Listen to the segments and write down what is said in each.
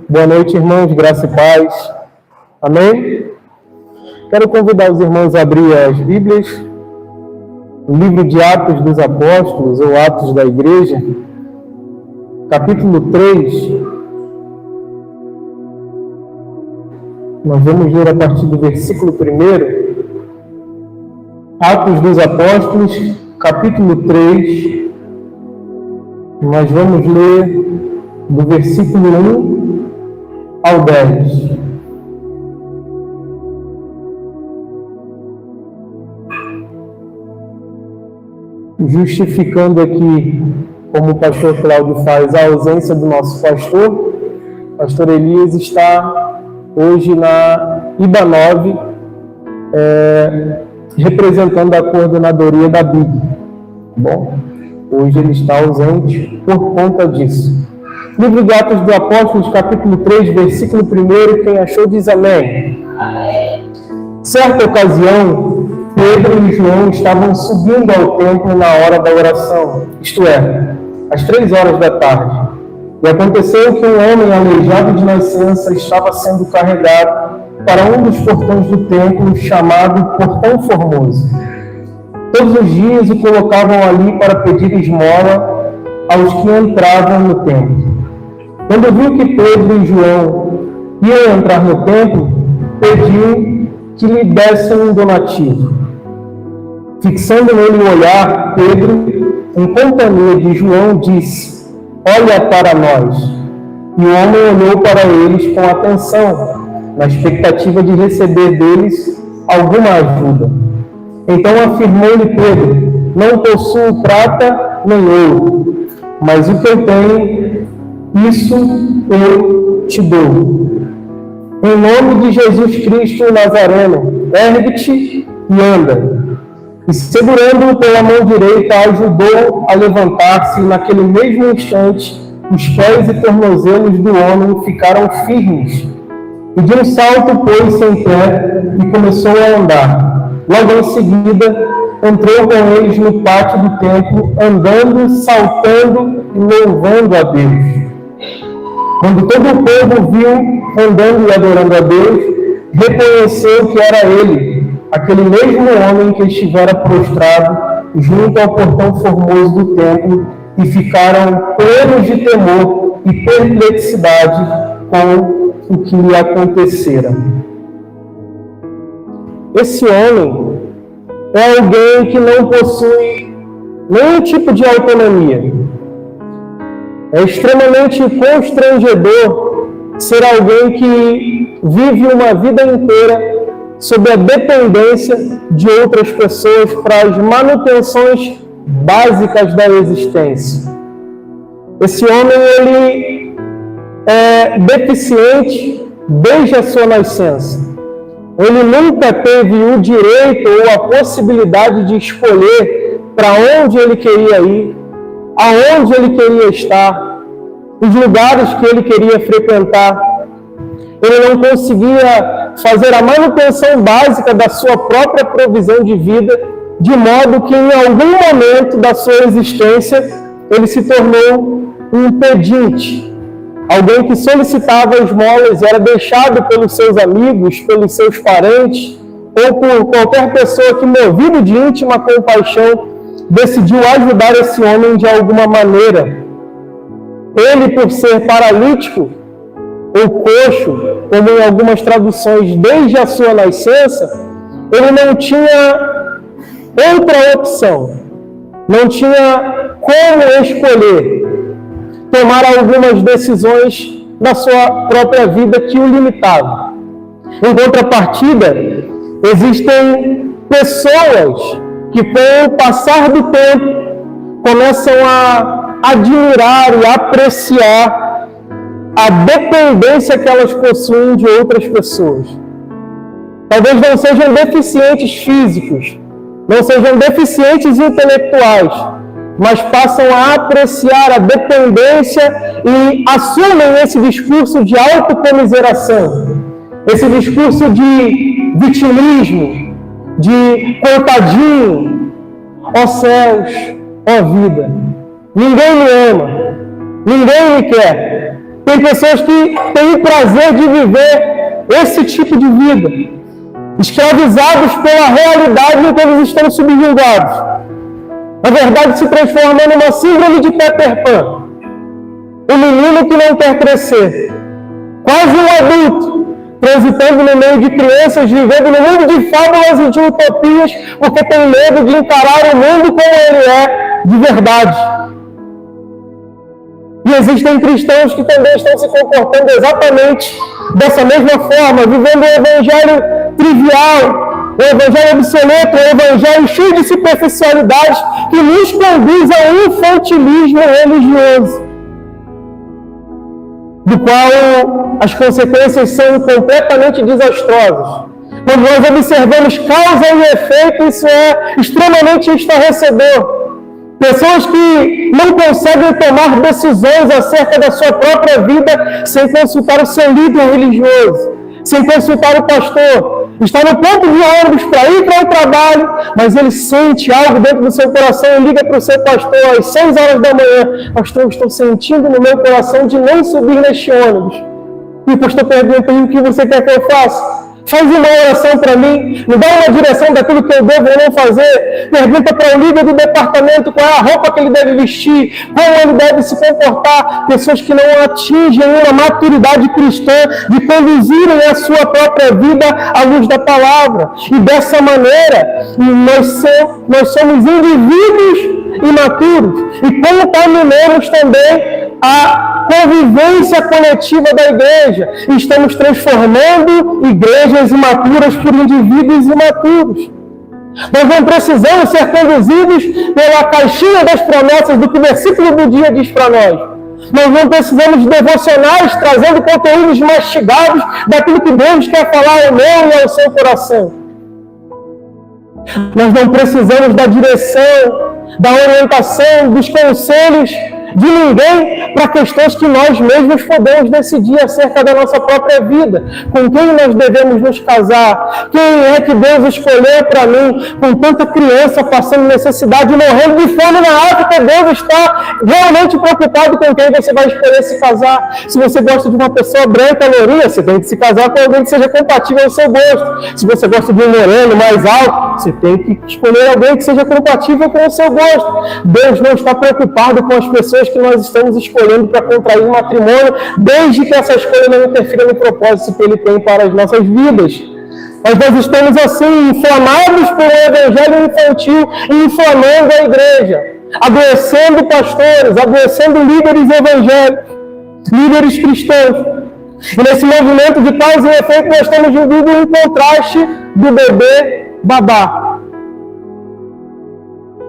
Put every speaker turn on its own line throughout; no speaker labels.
Boa noite, irmãos, graça e paz. Amém? Quero convidar os irmãos a abrir as Bíblias, o livro de Atos dos Apóstolos, ou Atos da Igreja, capítulo 3. Nós vamos ler a partir do versículo 1. Atos dos Apóstolos, capítulo 3. Nós vamos ler do versículo 1 ao 10. Justificando aqui, como o pastor Cláudio faz, a ausência do nosso pastor, pastor Elias está hoje na IBA 9, representando a coordenadoria da Bíblia. Bom, hoje ele está ausente por conta disso. Livro de Atos dos Apóstolos, capítulo 3, versículo 1, quem achou diz amém. Amém. Certa ocasião, Pedro e João estavam subindo ao templo na hora da oração, isto é, às 3 horas da tarde. E aconteceu que um homem aleijado de nascença estava sendo carregado para um dos portões do templo, chamado Portão Formoso. Todos os dias o colocavam ali para pedir esmola aos que entravam no templo. Quando viu que Pedro e João iam entrar no templo, pediu que lhe dessem um donativo. Fixando nele o olhar, Pedro, em companhia de João, disse: "Olha para nós." E o homem olhou para eles com atenção, na expectativa de receber deles alguma ajuda. Então afirmou-lhe Pedro: "Não possuo prata nem ouro, mas o que eu tenho, isso eu te dou. Em nome de Jesus Cristo Nazareno, ergue-te e anda." E segurando-o pela mão direita, ajudou a levantar-se, e naquele mesmo instante, os pés e tornozelos do homem ficaram firmes. E de um salto pôs-se em pé e começou a andar. Logo em seguida, entrou com eles no pátio do templo, andando, saltando e louvando a Deus. Quando todo o povo viu andando e adorando a Deus, reconheceu que era ele, aquele mesmo homem que estivera prostrado junto ao portão formoso do templo, e ficaram plenos de temor e perplexidade com o que lhe acontecera. Esse homem é alguém que não possui nenhum tipo de autonomia. É extremamente constrangedor ser alguém que vive uma vida inteira sob a dependência de outras pessoas para as manutenções básicas da existência. Esse homem, ele é deficiente desde a sua nascença. Ele nunca teve o direito ou a possibilidade de escolher para onde ele queria ir, aonde ele queria estar, os lugares que ele queria frequentar. Ele não conseguia fazer a manutenção básica da sua própria provisão de vida, de modo que em algum momento da sua existência ele se tornou um pedinte, alguém que solicitava esmolas, era deixado pelos seus amigos, pelos seus parentes, ou por qualquer pessoa que, movido de íntima compaixão, decidiu ajudar esse homem de alguma maneira. Ele, por ser paralítico ou coxo, como em algumas traduções, desde a sua nascença, ele não tinha outra opção, não tinha como escolher tomar algumas decisões na sua própria vida que o limitavam. Em contrapartida, existem pessoas que, com o passar do tempo, começam a admirar e apreciar a dependência que elas possuem de outras pessoas. Talvez não sejam deficientes físicos, não sejam deficientes intelectuais, mas passam a apreciar a dependência e assumem esse discurso de autocomiseração, esse discurso de vitimismo, de coitadinho. Ó céus, ó vida, ninguém me ama, ninguém me quer. Tem pessoas que têm o prazer de viver esse tipo de vida, escravizados pela realidade em que eles estão subjugados. Na verdade, se transformando numa síndrome de Peter Pan. Um menino que não quer crescer. Quase um adulto, transitando no meio de crianças, vivendo no mundo de fábulas e de utopias, porque tem medo de encarar o mundo como ele é, de verdade. E existem cristãos que também estão se comportando exatamente dessa mesma forma, vivendo o evangelho trivial, o evangelho absoluto, o evangelho cheio de superficialidades que nos conduz a um infantilismo religioso, do qual as consequências são completamente desastrosas. Quando nós observamos causa e efeito, isso é extremamente estarrecedor. Pessoas que não conseguem tomar decisões acerca da sua própria vida sem consultar o seu líder religioso, sem consultar o pastor. Está no ponto de ônibus para ir para o trabalho, mas ele sente algo dentro do seu coração e liga para o seu pastor às 6 horas da manhã. Pastor, eu estou sentindo no meu coração de não subir neste ônibus. E o pastor pergunta: o que você quer que eu faça? Faz uma oração para mim, me dá uma direção daquilo que eu devo ou não fazer. Pergunta para o líder do departamento qual é a roupa que ele deve vestir, como ele deve se comportar. Pessoas que não atingem uma maturidade cristã de conduzirem a sua própria vida à luz da palavra. E dessa maneira, nós somos indivíduos imaturos e contaminamos também a convivência coletiva da igreja. Estamos transformando igrejas imaturas por indivíduos imaturos. Nós não precisamos ser conduzidos pela caixinha das promessas do que o versículo do dia diz para nós. Nós não precisamos de devocionais trazendo conteúdos mastigados daquilo que Deus quer falar ao meu e ao seu coração. Nós não precisamos da direção, da orientação, dos conselhos de ninguém para questões que nós mesmos podemos decidir acerca da nossa própria vida. Com quem nós devemos nos casar? Quem é que Deus escolheu para mim? Com tanta criança passando necessidade, morrendo de fome na África, Deus está realmente preocupado com quem você vai escolher se casar. Se você gosta de uma pessoa branca, lourinha, você tem que se casar com alguém que seja compatível ao seu gosto. Se você gosta de um moreno mais alto, você tem que escolher alguém que seja compatível com o seu gosto. Deus não está preocupado com as pessoas que nós estamos escolhendo para contrair um matrimônio, desde que essa escolha não interfira no propósito que Ele tem para as nossas vidas. Mas nós estamos assim, inflamados por um evangelho infantil, inflamando a igreja, adoecendo pastores, adoecendo líderes evangélicos, líderes cristãos. E nesse movimento de causa e efeito, nós estamos vivendo um contraste do bebê babá.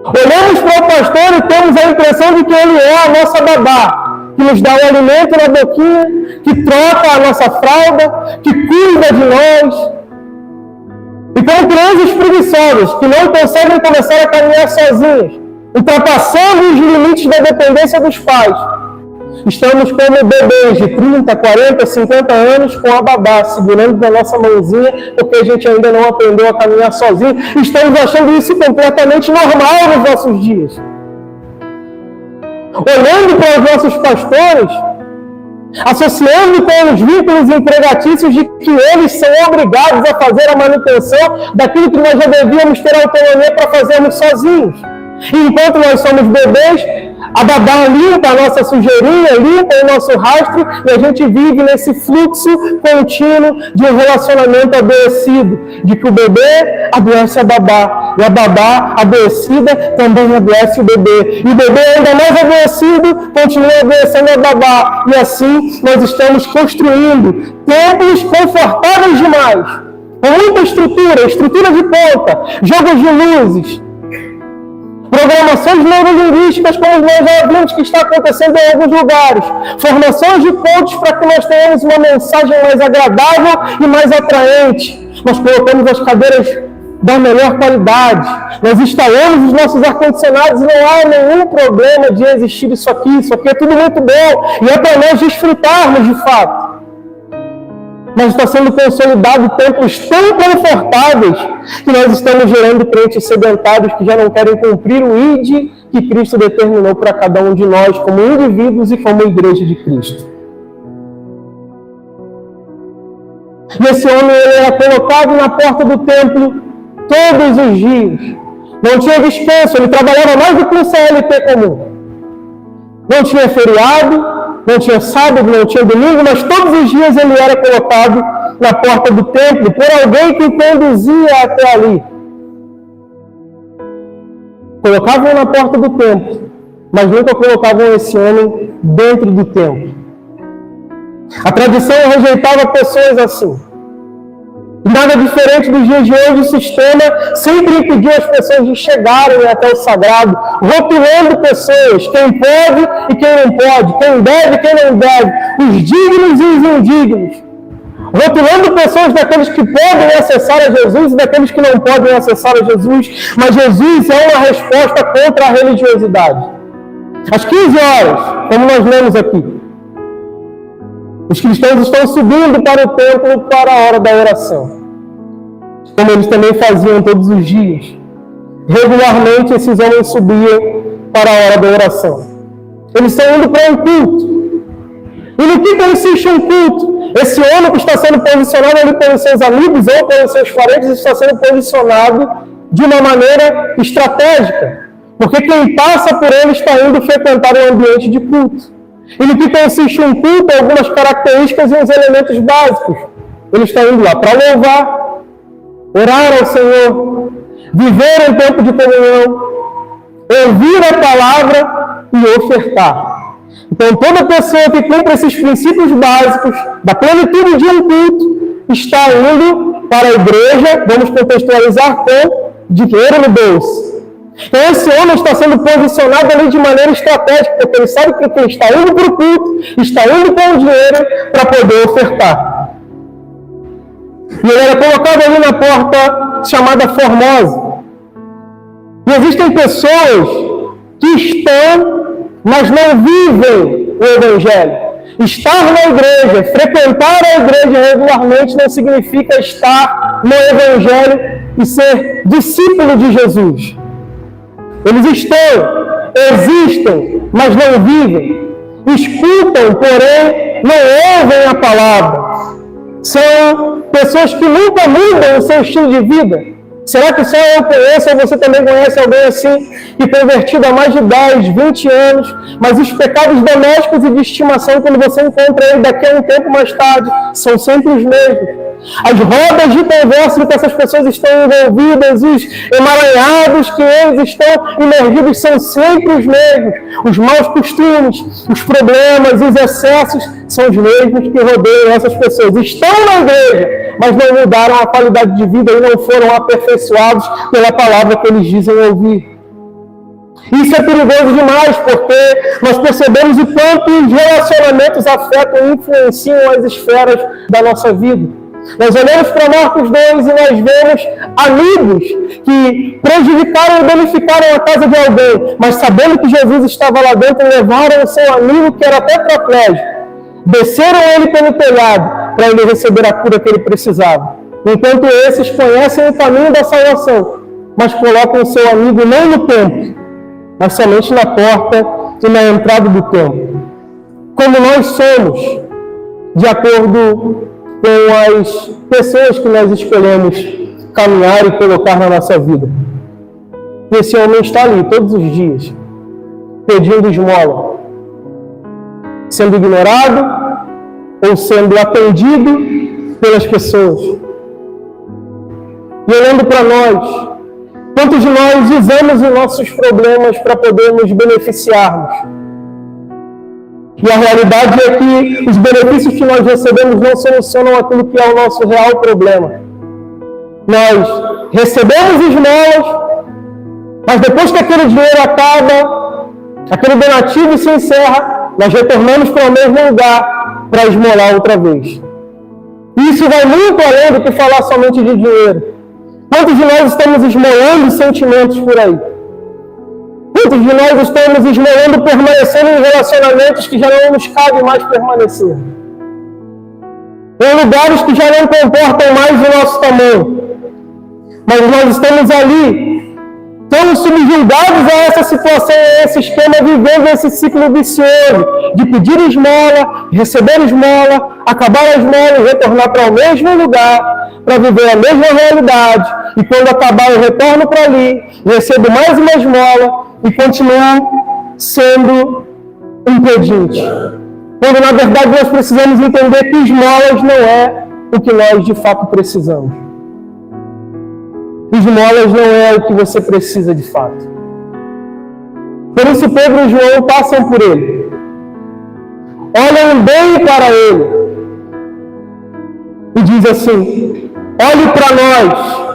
Olhamos para o pastor e temos a impressão de que ele é a nossa babá, que nos dá o alimento na boquinha, que troca a nossa fralda, que cuida de nós. E como crianças preguiçosas, que não conseguem começar a caminhar sozinhas, ultrapassando os limites da dependência dos pais. Estamos como bebês de 30, 40, 50 anos com a babá, segurando na nossa mãozinha, porque a gente ainda não aprendeu a caminhar sozinho. Estamos achando isso completamente normal nos nossos dias. Olhando para os nossos pastores, associando com os vínculos empregatícios de que eles são obrigados a fazer a manutenção daquilo que nós já devíamos ter autonomia para fazermos sozinhos. E enquanto nós somos bebês, a babá limpa a nossa sujeirinha, limpa o nosso rastro, e a gente vive nesse fluxo contínuo de um relacionamento adoecido, de que o bebê adoece a babá, e a babá adoecida também adoece o bebê. E o bebê ainda mais adoecido continua adoecendo a babá. E assim nós estamos construindo templos confortáveis demais, com muita estrutura de ponta, jogos de luzes, programações neurolinguísticas, como nós já vimos que está acontecendo em alguns lugares. Formações de pontos para que nós tenhamos uma mensagem mais agradável e mais atraente. Nós colocamos as cadeiras da melhor qualidade. Nós instalamos os nossos ar-condicionados e não há nenhum problema de existir isso aqui é tudo muito bom. E é para nós desfrutarmos de fato. Mas está sendo consolidado templos tão confortáveis que nós estamos gerando crentes sedentários que já não querem cumprir o ID que Cristo determinou para cada um de nós como indivíduos e como igreja de Cristo. E esse homem ele era colocado na porta do templo todos os dias. Não tinha descanso, ele trabalhava mais do que um CLT comum. Não tinha feriado, não tinha sábado, não tinha domingo, mas todos os dias ele era colocado na porta do templo por alguém que o conduzia até ali. Colocavam na porta do templo, mas nunca colocavam esse homem dentro do templo. A tradição rejeitava pessoas assim. Nada diferente dos dias de hoje, o sistema sempre impedia as pessoas de chegarem até o sagrado, rotulando pessoas, quem pode e quem não pode, quem deve e quem não deve, os dignos e os indignos. Rotulando pessoas daqueles que podem acessar a Jesus e daqueles que não podem acessar a Jesus, mas Jesus é uma resposta contra a religiosidade. Às 15 horas, como nós lemos aqui, os cristãos estão subindo para o templo para a hora da oração, como eles também faziam todos os dias. Regularmente, esses homens subiam para a hora da oração. Eles estão indo para um culto. E no que consiste um culto? Esse homem que está sendo posicionado ali pelos seus amigos ou pelos seus parentes está sendo posicionado de uma maneira estratégica, porque quem passa por ele está indo frequentar um ambiente de culto. E no que consiste um culto, algumas características e uns elementos básicos. Ele está indo lá para louvar, orar ao Senhor, viver um tempo de comunhão, ouvir a palavra e ofertar. Então, toda pessoa que cumpre esses princípios básicos da plenitude de um culto está indo para a igreja, vamos contextualizar, com dinheiro no bolso. Então, esse homem está sendo posicionado ali de maneira estratégica, porque ele sabe que ele está indo para o culto, está indo com o dinheiro para poder ofertar. E ele era colocado ali na porta chamada Formosa. E existem pessoas que estão, mas não vivem o Evangelho. Estar na igreja, frequentar a igreja regularmente não significa estar no Evangelho e ser discípulo de Jesus. Eles estão, existem, mas não vivem. Escutam, porém, não ouvem a palavra. São pessoas que nunca mudam o seu estilo de vida. Será que só eu conheço, ou você também conhece alguém assim, que convertido há mais de 10, 20 anos, mas os pecados domésticos e de estimação, quando você encontra ele daqui a um tempo mais tarde, são sempre os mesmos. As rodas de conversa que essas pessoas estão envolvidas, os emaranhados que eles estão imergidos são sempre os mesmos. Os maus costumes, os problemas, os excessos são os mesmos que rodeiam essas pessoas. Estão na igreja, mas não mudaram a qualidade de vida e não foram aperfeiçoados pela palavra que eles dizem ouvir. Isso é perigoso demais, porque nós percebemos o quanto os relacionamentos afetam e influenciam as esferas da nossa vida. Nós olhamos para Marcos 2 e nós vemos amigos que prejudicaram e danificaram a casa de alguém, mas sabendo que Jesus estava lá dentro, levaram o seu amigo que era tetraplégico, desceram ele pelo telhado para ele receber a cura que ele precisava. Enquanto esses conhecem o caminho da salvação, mas colocam o seu amigo não no templo, mas somente na porta e na entrada do templo. Como nós somos, de acordo com as pessoas que nós escolhemos caminhar e colocar na nossa vida. Esse homem está ali todos os dias, pedindo esmola, sendo ignorado ou sendo atendido pelas pessoas. E olhando para nós, quantos de nós usamos os nossos problemas para podermos beneficiarmos? E a realidade é que os benefícios que nós recebemos não solucionam aquilo que é o nosso real problema. Nós recebemos esmolas, mas depois que aquele dinheiro acaba, aquele donativo se encerra, nós retornamos para o mesmo lugar para esmolar outra vez. E isso vai muito além do que falar somente de dinheiro. Quantos de nós estamos esmolando sentimentos por aí? Quantos de nós estamos esmolando, permanecendo em relacionamentos que já não nos cabe mais permanecer? Em lugares que já não comportam mais o nosso tamanho. Mas nós estamos ali Estamos subjugados a essa situação, a esse esquema, vivendo esse ciclo vicioso de pedir esmola, receber esmola, acabar a esmola e retornar para o mesmo lugar, para viver a mesma realidade. E quando acabar, eu retorno para ali, recebo mais uma esmola e continuo sendo um pedinte. Quando, na verdade, nós precisamos entender que esmolas não é o que nós, de fato, precisamos. Esmolas não é o que você precisa, de fato. Por isso, Pedro e João passam por ele. Olham bem para ele. E diz assim, olhe para nós.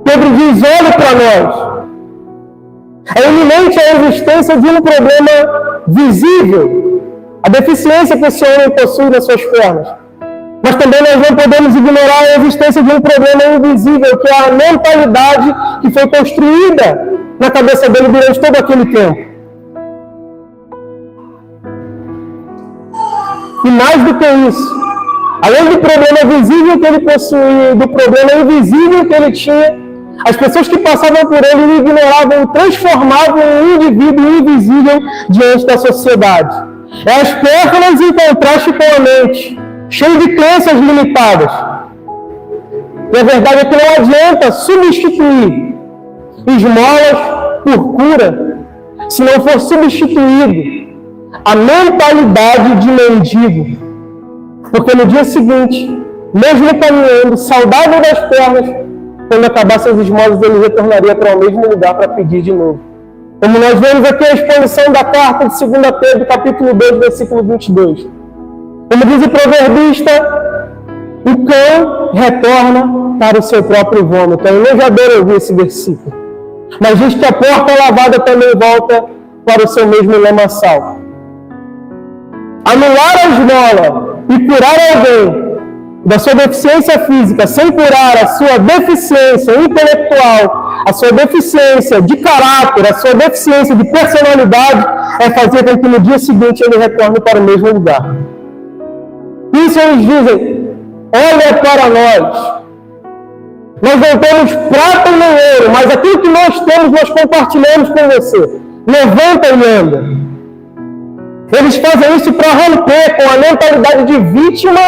Pedro diz, olhe para nós. É iminente a existência de um problema visível, a deficiência que esse homem possui nas suas pernas. Mas também nós não podemos ignorar a existência de um problema invisível, que é a mentalidade que foi construída na cabeça dele durante todo aquele tempo. E mais do que isso, além do problema visível que ele possuía, do problema invisível que ele tinha, as pessoas que passavam por ele o ignoravam, o transformavam em um indivíduo invisível diante da sociedade. É as pernas em contraste com a mente, cheio de crenças limitadas. E a verdade é que não adianta substituir esmolas por cura, se não for substituído a mentalidade de mendigo. Porque no dia seguinte, mesmo caminhando, saudável das pernas, quando acabasse as esmolas, ele retornaria para o mesmo lugar para pedir de novo. Como nós vemos aqui a exposição da carta de 2 Pedro, capítulo 2, versículo 22. Como diz o proverbista, o cão retorna para o seu próprio vômito. Eu não já adoro ouvir esse versículo. Mas diz que a porta lavada também volta para o seu mesmo lamaçal. Anular a esmola e curar alguém da sua deficiência física, sem curar a sua deficiência intelectual, a sua deficiência de caráter, a sua deficiência de personalidade, é fazer com que no dia seguinte ele retorne para o mesmo lugar. Isso eles dizem, olha para nós. Nós não temos prata nem ouro, mas aquilo que nós temos, nós compartilhamos com você. Levanta e anda. Eles fazem isso para romper com a mentalidade de vítima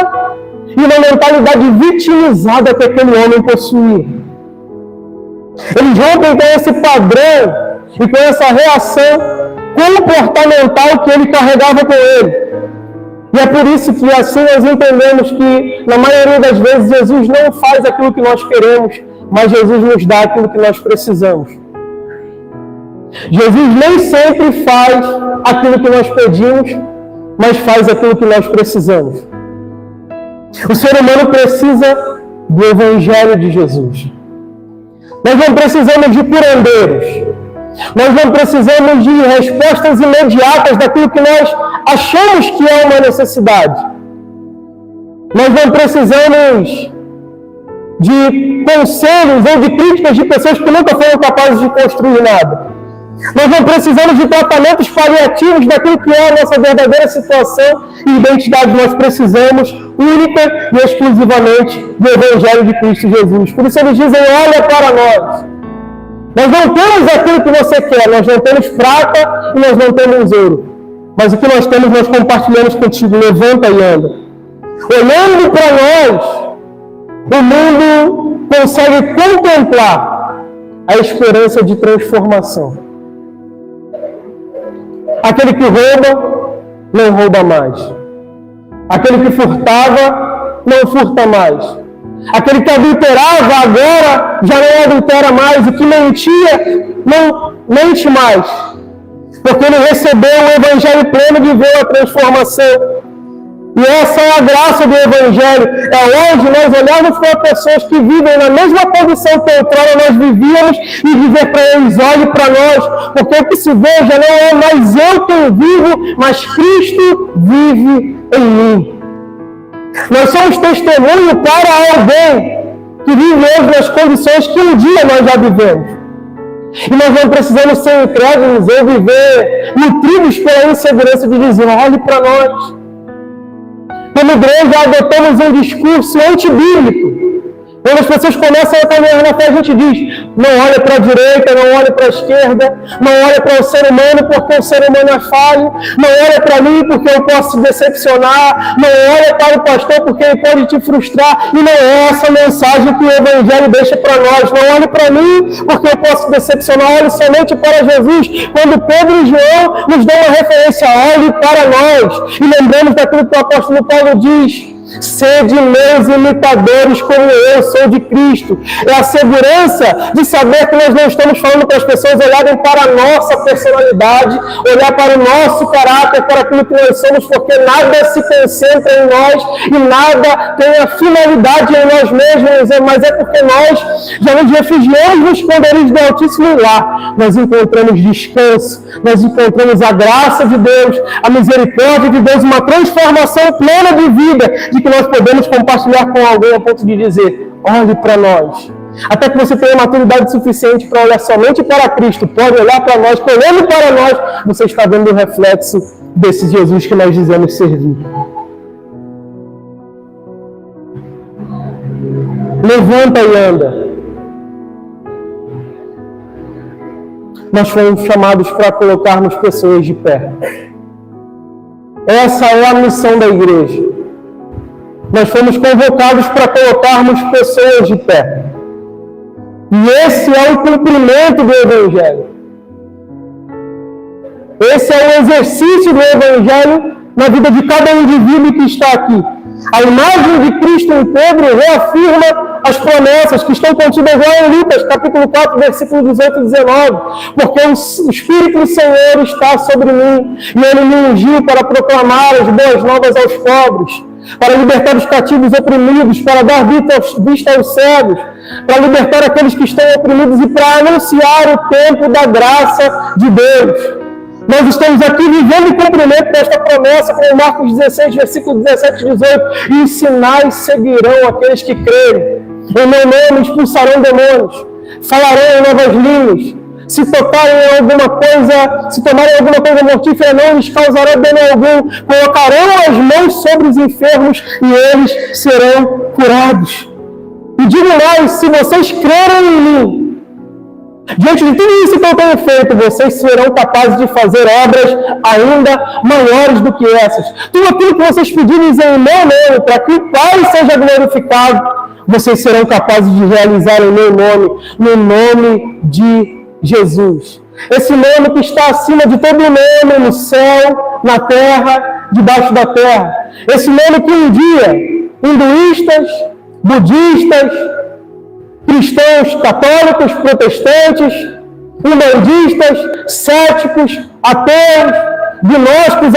e uma mentalidade vitimizada que aquele homem possuía. Eles rompem com esse padrão e com essa reação comportamental que ele carregava com ele. E é por isso que assim nós entendemos que, na maioria das vezes, Jesus não faz aquilo que nós queremos, mas Jesus nos dá aquilo que nós precisamos. Jesus nem sempre faz aquilo que nós pedimos, mas faz aquilo que nós precisamos. O ser humano precisa do Evangelho de Jesus. Nós não precisamos de curandeiros. Nós não precisamos de respostas imediatas daquilo que nós achamos que é uma necessidade. Nós não precisamos de conselhos ou de críticas de pessoas que nunca foram capazes de construir nada. Nós não precisamos de tratamentos paliativos daquilo que é a nossa verdadeira situação e identidade. Nós precisamos única e exclusivamente do Evangelho de Cristo Jesus. Por isso eles dizem, olha para nós. Nós não temos aquilo que você quer, nós não temos prata e nós não temos ouro. Mas o que nós temos, nós compartilhamos contigo. Levanta e anda. Olhando para nós, o mundo consegue contemplar a esperança de transformação. Aquele que rouba, não rouba mais. Aquele que furtava, não furta mais. Aquele que adulterava, agora já não adultera mais. E que mentia, não mente mais. Porque ele recebeu o Evangelho pleno e viveu a transformação. E essa é a graça do Evangelho. É hoje nós olhamos para pessoas que vivem na mesma condição que outrora nós vivíamos e dizer para eles, olhe para nós, porque o que se vê já não é mais eu quem vivo, mas Cristo vive em mim. Nós somos testemunho para alguém que vive hoje nas condições que um dia nós já vivemos. E nós não precisamos ser incrédulos ou viver nutridos pela insegurança de dizer, olhe para nós. Como igreja, adotamos um discurso antibíblico, Quando as pessoas começam a caminhar na fé, a gente diz, não olha para a direita, não olha para a esquerda, não olha para o ser humano porque o ser humano é falho, não olha para mim porque eu posso te decepcionar, não olha para o pastor porque ele pode te frustrar, e não é essa mensagem que o Evangelho deixa para nós. Não olhe para mim porque eu posso te decepcionar, olhe somente para Jesus. Quando Pedro e João nos dão uma referência, olhe para nós, e lembramos daquilo que o apóstolo Paulo diz, sede meus imitadores como eu sou de Cristo. É a segurança de saber que nós não estamos falando para as pessoas olharem para a nossa personalidade, olhar para o nosso caráter, para aquilo que nós somos, porque nada se concentra em nós e nada tem a finalidade em nós mesmos, mas é porque nós já nos refugiamos no esconderijo do Altíssimo lá. Nós encontramos descanso, nós encontramos a graça de Deus, a misericórdia de Deus, uma transformação plena de vida, de que nós podemos compartilhar com alguém a ponto de dizer, olhe para nós. Até que você tenha maturidade suficiente para olhar somente para Cristo, pode olhar para nós, olhando para nós, você está vendo o reflexo desse Jesus que nós dizemos servir. Levanta e anda. Nós fomos chamados para colocarmos pessoas de pé. Essa é a missão da igreja. Nós fomos convocados para colocarmos pessoas de pé. E esse é o cumprimento do Evangelho. Esse é o exercício do Evangelho na vida de cada indivíduo que está aqui. A imagem de Cristo em Pedro reafirma as promessas que estão contidas lá em Lucas, capítulo 4, versículo 18 e 19. Porque o Espírito do Senhor está sobre mim, e Ele me ungiu para proclamar as boas novas aos pobres, para libertar os cativos oprimidos, para dar vista aos cegos, para libertar aqueles que estão oprimidos e para anunciar o tempo da graça de Deus. Nós estamos aqui vivendo o cumprimento desta promessa, com Marcos 16, versículo 17 e 18. E os sinais seguirão aqueles que crerem. Em meu nome expulsarão demônios, falarão em novas línguas. Se tomarem alguma coisa mortífera, não lhes causará dano algum. Colocarão as mãos sobre os enfermos e eles serão curados. E digo mais, se vocês crerem em mim, diante de tudo isso que eu tenho feito, vocês serão capazes de fazer obras ainda maiores do que essas. Tudo aquilo que vocês pedirem em meu nome, para que o Pai seja glorificado, vocês serão capazes de realizar em meu nome, no nome de Jesus. Esse nome que está acima de todo nome, no céu, na terra, debaixo da terra. Esse nome que um dia, hinduístas, budistas, cristãos católicos, protestantes, umbandistas, céticos, ateus, gnósticos,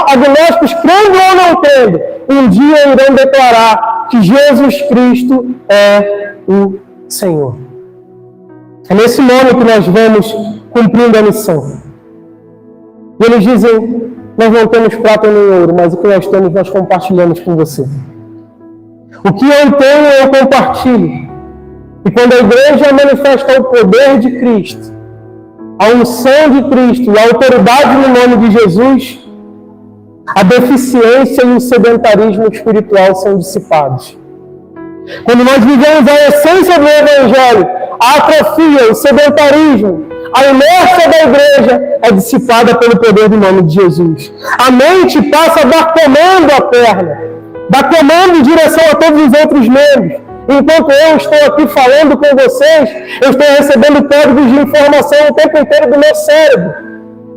agnósticos, crendo ou não crendo, um dia irão declarar que Jesus Cristo é o Senhor. É nesse nome que nós vamos cumprindo a missão. E eles dizem, nós não temos prata nem ouro, mas o que nós temos nós compartilhamos com você. O que eu tenho eu compartilho. E quando a igreja manifesta o poder de Cristo, a unção de Cristo e a autoridade no nome de Jesus, a deficiência e o sedentarismo espiritual são dissipados. Quando nós vivemos a essência do Evangelho, a atrofia, o sedentarismo, a inércia da igreja é dissipada pelo poder do nome de Jesus. A mente passa a dar comando à perna, dá comando em direção a todos os outros membros. Enquanto eu estou aqui falando com vocês, eu estou recebendo códigos de informação o tempo inteiro do meu cérebro.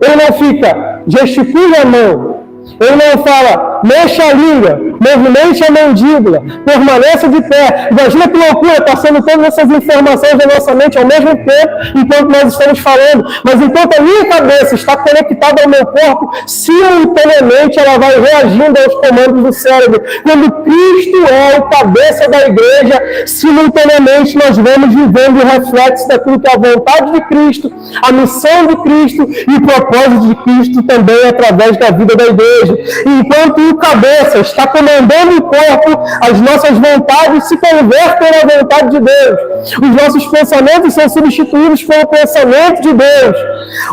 Ele não fica, gesticule a mão. Ele não fala, mexa a língua, movimente a mandíbula, permaneça de pé. Imagina que loucura, passando todas essas informações da nossa mente ao mesmo tempo, enquanto nós estamos falando. Mas enquanto a minha cabeça está conectada ao meu corpo, simultaneamente ela vai reagindo aos comandos do cérebro. Quando Cristo é o cabeça da igreja, simultaneamente nós vamos vivendo o reflexo daquilo que é a vontade de Cristo, a missão de Cristo e o propósito de Cristo também através da vida da igreja. E enquanto o cabeça, está comandando o corpo, as nossas vontades se convertem à vontade de Deus. Os nossos pensamentos são substituídos pelo pensamento de Deus.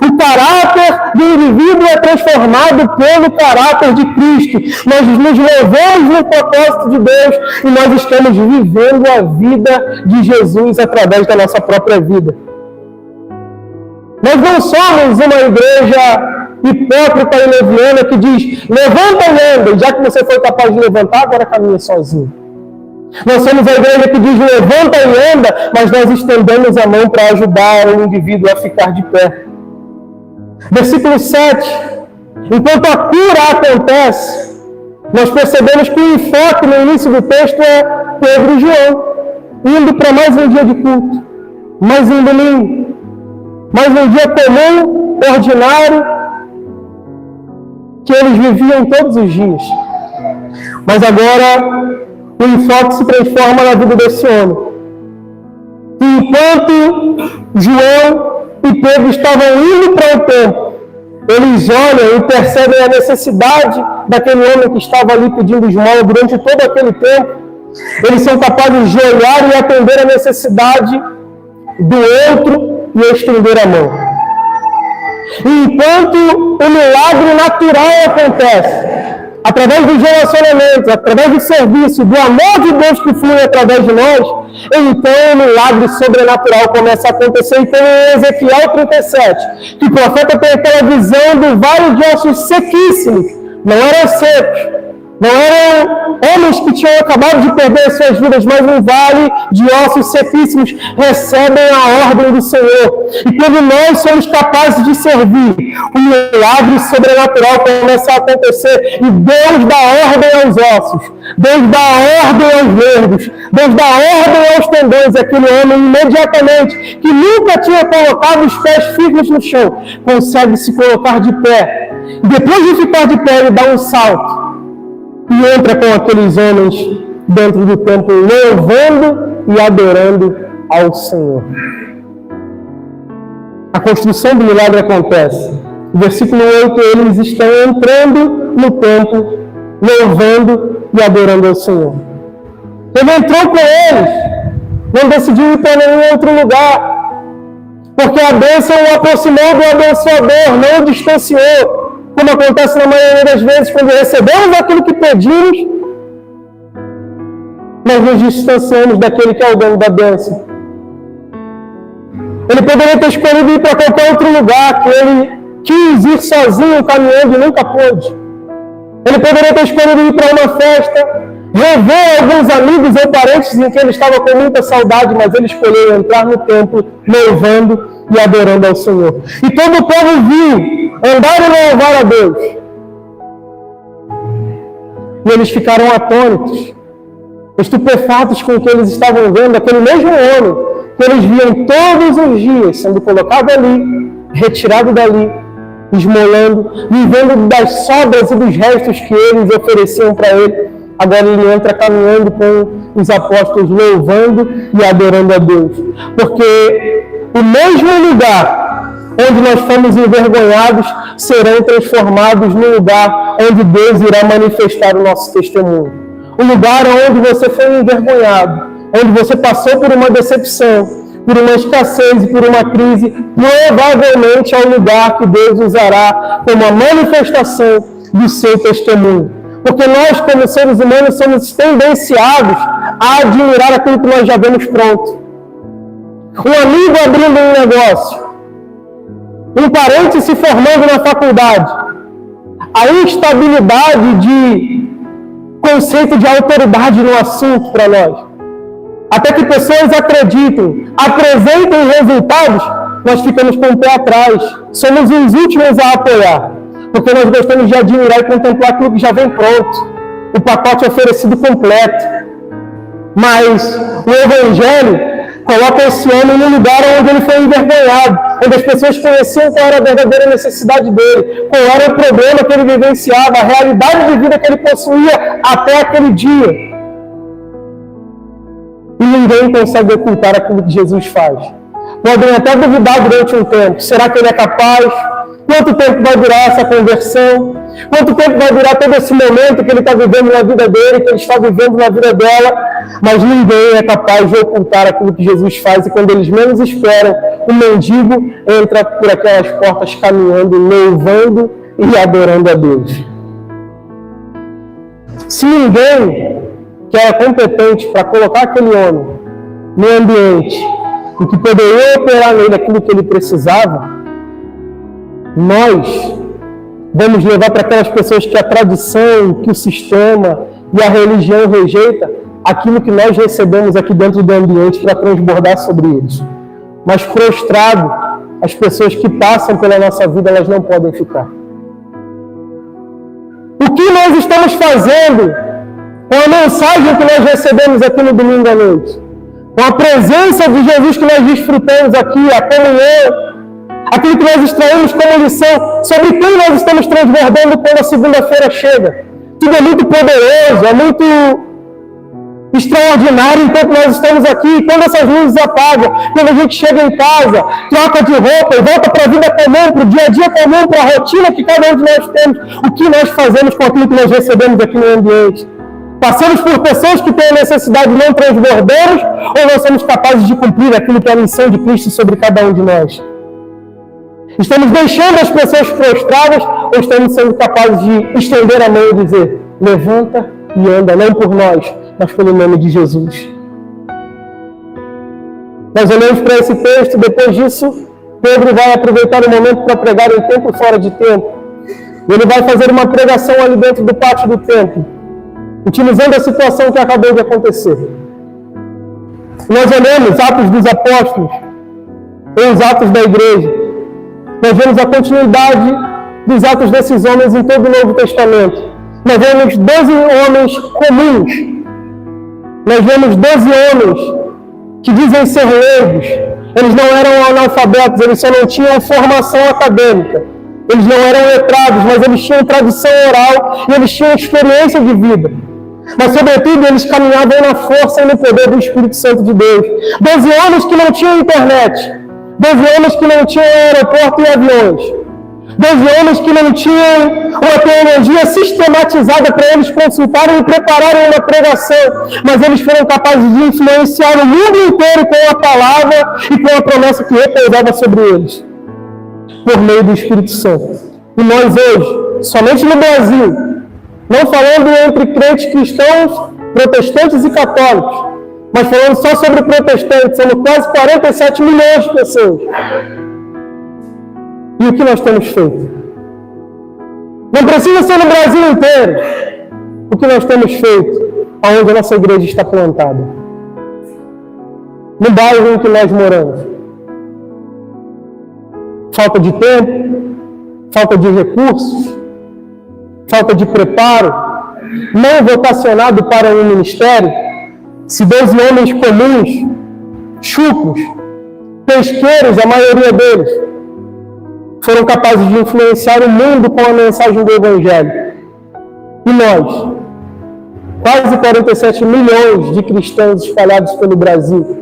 O caráter do indivíduo é transformado pelo caráter de Cristo. Nós nos movemos no propósito de Deus e nós estamos vivendo a vida de Jesus através da nossa própria vida. Nós não somos uma igreja hipócrita e leviana que diz: levanta e anda, e já que você foi capaz de levantar, agora caminha sozinho. Nós somos a igreja que diz: levanta e anda, mas nós estendemos a mão para ajudar o indivíduo a ficar de pé. Versículo 7. Enquanto a cura acontece, nós percebemos que o enfoque no início do texto é Pedro e João, indo para mais um dia de culto, mais um domingo, mais um dia comum, ordinário, que eles viviam todos os dias. Mas agora o enfoque se transforma na vida desse homem. Enquanto João e Pedro estavam indo para o templo, eles olham e percebem a necessidade daquele homem que estava ali pedindo esmola durante todo aquele tempo. Eles são capazes de olhar e atender a necessidade do outro e estender a mão. Enquanto o milagre natural acontece, através dos relacionamentos, através do serviço, do amor de Deus que flui através de nós, então o milagre sobrenatural começa a acontecer. E como em Ezequiel 37, que o profeta tem aquela visão do vale de ossos sequíssimos, não eram secos, não eram homens que tinham acabado de perder suas vidas, mas um vale de ossos sequíssimos recebem a ordem do Senhor. E quando nós somos capazes de servir, o milagre sobrenatural começa a acontecer. E Deus dá ordem aos ossos, Deus dá ordem aos nervos, Deus dá ordem aos tendões. Aquele homem imediatamente, que nunca tinha colocado os pés firmes no chão, consegue se colocar de pé. E depois de ficar de pé, ele dá um salto e entra com aqueles homens dentro do templo, louvando e adorando ao Senhor. A construção do milagre acontece. No versículo 8, eles estão entrando no templo, louvando e adorando ao Senhor. Ele entrou com eles, não decidiu ir para nenhum outro lugar, porque a bênção o aproximou do abençoador, não o distanciou. Como acontece na maioria das vezes, quando recebemos aquilo que pedimos, nós nos distanciamos daquele que é o dono da bênção. Ele poderia ter escolhido ir para qualquer outro lugar, que ele quis ir sozinho, caminhando, e nunca pôde. Ele poderia ter escolhido ir para uma festa, rever alguns amigos ou parentes em que ele estava com muita saudade, mas ele escolheu entrar no templo, louvando e adorando ao Senhor. E todo o povo viu andar e louvar a Deus. E eles ficaram atônitos, estupefatos com o que eles estavam vendo, aquele mesmo homem que eles viam todos os dias sendo colocado ali, retirado dali, esmolando, vivendo das sobras e dos restos que eles ofereciam para ele. Agora ele entra caminhando com os apóstolos, louvando e adorando a Deus. Porque o mesmo lugar onde nós fomos envergonhados serão transformados no lugar onde Deus irá manifestar o nosso testemunho. O lugar onde você foi envergonhado, onde você passou por uma decepção, por uma escassez e por uma crise, provavelmente é o lugar que Deus usará como a manifestação do seu testemunho. Porque nós, como seres humanos, somos tendenciados a admirar aquilo que nós já vemos pronto. Um amigo abrindo um negócio, um parente se formando na faculdade. A instabilidade de conceito de autoridade no assunto para nós. Até que pessoas acreditem, apresentem resultados, nós ficamos com o pé atrás. Somos os últimos a apoiar. Porque nós gostamos de admirar e contemplar aquilo que já vem pronto. O pacote oferecido completo. Mas o Evangelho coloca esse homem no lugar onde ele foi envergonhado, onde as pessoas conheciam qual era a verdadeira necessidade dele, qual era o problema que ele vivenciava, a realidade de vida que ele possuía até aquele dia. E ninguém consegue ocultar aquilo que Jesus faz. Podem até duvidar durante um tempo. Será que ele é capaz? Quanto tempo vai durar essa conversão? Quanto tempo vai durar todo esse momento que ele está vivendo na vida dele, que ele está vivendo na vida dela? Mas ninguém é capaz de ocultar aquilo que Jesus faz, e quando eles menos esperam, o mendigo entra por aquelas portas caminhando, louvando e adorando a Deus. Se ninguém que era competente para colocar aquele homem no ambiente e que poderia operar nele aquilo que ele precisava, nós vamos levar para aquelas pessoas que a tradição, que o sistema e a religião rejeita aquilo que nós recebemos aqui dentro do ambiente para transbordar sobre eles. Mas prostrado, as pessoas que passam pela nossa vida, elas não podem ficar. O que nós estamos fazendo com a mensagem que nós recebemos aqui no domingo à noite? Com a presença de Jesus que nós desfrutamos aqui, a comunhão, aquilo que nós extraímos como lição, sobre quem nós estamos transbordando quando a segunda-feira chega. Tudo é muito poderoso, é muito extraordinário enquanto nós estamos aqui. Quando essas luzes apagam, quando a gente chega em casa, troca de roupa e volta para a vida comum, para o dia a dia comum, para a rotina que cada um de nós temos, o que nós fazemos com aquilo que nós recebemos aqui no ambiente? Passamos por pessoas que têm a necessidade, não transbordamos, ou nós somos capazes de cumprir aquilo que é a missão de Cristo sobre cada um de nós? Estamos deixando as pessoas prostradas, ou estamos sendo capazes de estender a mão e dizer: levanta e anda, não por nós, mas pelo nome de Jesus? Nós olhamos para esse texto, depois disso, Pedro vai aproveitar o momento para pregar em tempo e fora de tempo. Ele vai fazer uma pregação ali dentro do pátio do templo, utilizando a situação que acabou de acontecer. Nós olhamos Atos dos Apóstolos, ou os Atos da Igreja. Nós vemos a continuidade dos atos desses homens em todo o Novo Testamento. Nós vemos 12 homens comuns. Nós vemos 12 homens que dizem ser leigos. Eles não eram analfabetos, eles só não tinham formação acadêmica. Eles não eram letrados, mas eles tinham tradição oral e eles tinham experiência de vida. Mas, sobretudo, eles caminhavam na força e no poder do Espírito Santo de Deus. 12 homens que não tinham internet. 12 homens que não tinham aeroporto e aviões. 12 homens que não tinham uma teologia sistematizada para eles consultarem e prepararem uma pregação. Mas eles foram capazes de influenciar o mundo inteiro com a palavra e com a promessa que repousava sobre eles, por meio do Espírito Santo. E nós hoje, somente no Brasil, não falando entre crentes cristãos, protestantes e católicos, mas falando só sobre protestantes, somos quase 47 milhões de pessoas. E o que nós temos feito? Não precisa ser no Brasil inteiro. O que nós temos feito aonde a nossa igreja está plantada? No bairro em que nós moramos. Falta de tempo, falta de recursos, falta de preparo, não vocacionado para um ministério. Se 12 homens comuns, chucros, pesqueiros, a maioria deles, foram capazes de influenciar o mundo com a mensagem do Evangelho. E nós, quase 47 milhões de cristãos espalhados pelo Brasil,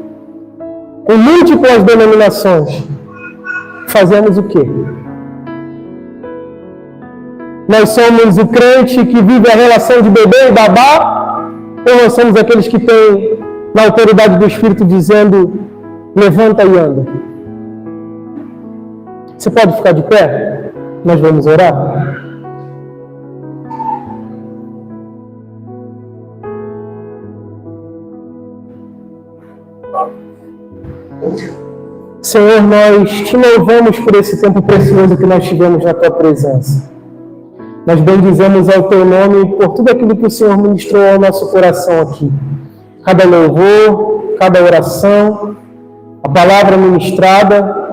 com múltiplas denominações, fazemos o quê? Nós somos o crente que vive a relação de bebê e babá, ou nós somos aqueles que têm, na autoridade do Espírito, dizendo: levanta e anda? Você pode ficar de pé? Nós vamos orar. Senhor, nós te louvamos por esse tempo precioso que nós tivemos na tua presença. Nós bendizemos ao teu nome por tudo aquilo que o Senhor ministrou ao nosso coração aqui. Cada louvor, cada oração, a palavra ministrada,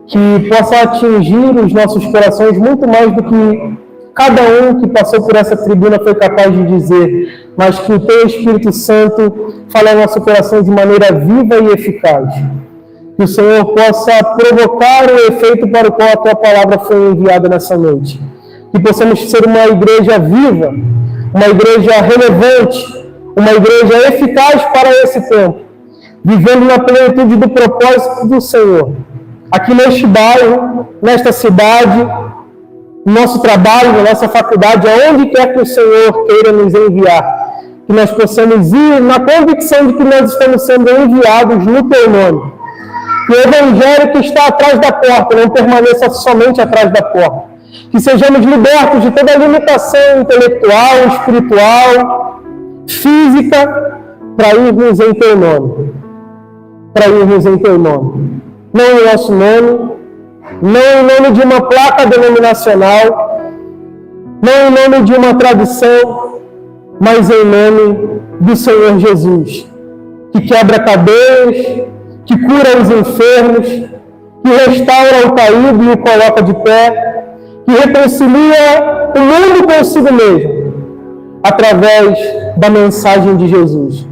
que possa atingir os nossos corações muito mais do que cada um que passou por essa tribuna foi capaz de dizer, mas que o teu Espírito Santo fale ao nosso coração de maneira viva e eficaz. Que o Senhor possa provocar o efeito para o qual a tua palavra foi enviada nessa noite. Que possamos ser uma igreja viva, uma igreja relevante, uma igreja eficaz para esse tempo, vivendo na plenitude do propósito do Senhor. Aqui neste bairro, nesta cidade, no nosso trabalho, na nossa faculdade, aonde quer que o Senhor queira nos enviar, que nós possamos ir na convicção de que nós estamos sendo enviados no Teu nome. Que o Evangelho que está atrás da porta não permaneça somente atrás da porta. Que sejamos libertos de toda limitação intelectual, espiritual, física, para irmos em Teu nome. Para irmos em Teu nome. Não em nosso nome, não em nome de uma placa denominacional, não em nome de uma tradição, mas em nome do Senhor Jesus, que quebra cadeias, que cura os enfermos, que restaura o caído e o coloca de pé, que reconcilia o mundo consigo mesmo, através da mensagem de Jesus.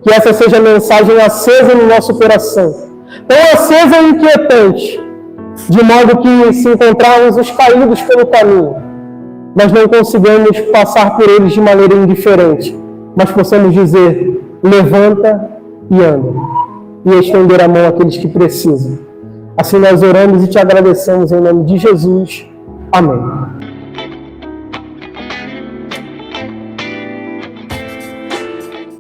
Que essa seja a mensagem acesa no nosso coração, tão acesa e inquietante, de modo que, se encontrarmos os caídos pelo caminho, nós não consigamos passar por eles de maneira indiferente, mas possamos dizer: levanta e anda, e estender a mão àqueles que precisam. Assim nós oramos e te agradecemos em nome de Jesus. Amém.